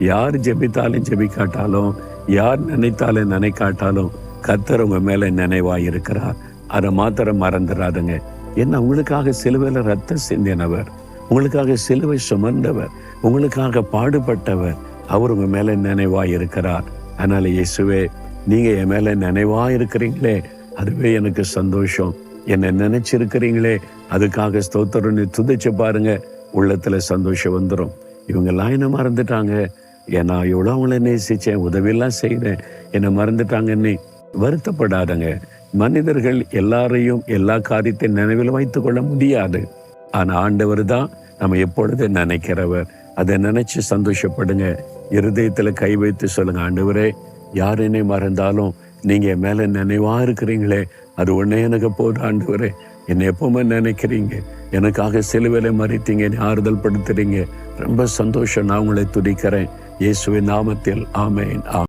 யார் ஜெபித்தாலும் ஜெபிக்காட்டாலும், யார் நினைத்தாலும் நினைக்காட்டாலும் கர்த்தர் உங்க மேல நினைவாய் இருக்கிறார். அதை மாத்திரம் மறந்துடாதுங்க. என்ன, உங்களுக்காக சிலுவையில ரத்தம் சிந்தினவர், உங்களுக்காக சிலுவை சுமந்தவர், உங்களுக்காக பாடுபட்டவர், அவர் உங்க மேல நினைவாய் இருக்கிறார். அதனால இயேசுவே, நீங்க என் மேல நினைவாய் இருக்கிறீங்களே, அதுவே எனக்கு சந்தோஷம். என்னை நினைச்சிருக்கிறீங்களே, அதுக்காக ஸ்தோத்திரம்னு துதிச்சு பாருங்க. உள்ளத்துல சந்தோஷம் வந்துடும். இவங்கெல்லாம் என்ன மறந்துட்டாங்க, ஏன்னா எவ்வளோ அவங்கள நேசிச்சேன், உதவியெல்லாம் செய்தேன், என்னை மறந்துட்டாங்கன்னு வருத்தப்படாதங்க. மனிதர்கள் எல்லாரையும் எல்லா காரியத்தையும் நினைவில் வைத்துக் கொள்ள முடியாது. ஆனா ஆண்டவர் தான் நம்ம எப்பொழுது நினைக்கிறவர். அதை நினைச்சு சந்தோஷப்படுங்க. இருதயத்துல கை வைத்து சொல்லுங்க, ஆண்டவரே, யார் என்னை மறந்தாலும் நீங்க என் மேல நினைவா இருக்கிறீங்களே, அது ஒன்னே எனக்கு போதும். ஆண்டவரே, என்னை எப்பவுமே நினைக்கிறீங்க, எனக்காக சிலுவையில மறித்தீங்க, என்னை ஆறுதல் படுத்துறீங்க. ரொம்ப சந்தோஷம். நான் உங்களை துதிக்கிறேன். இயேசுவின் நாமத்தில் ஆமென்.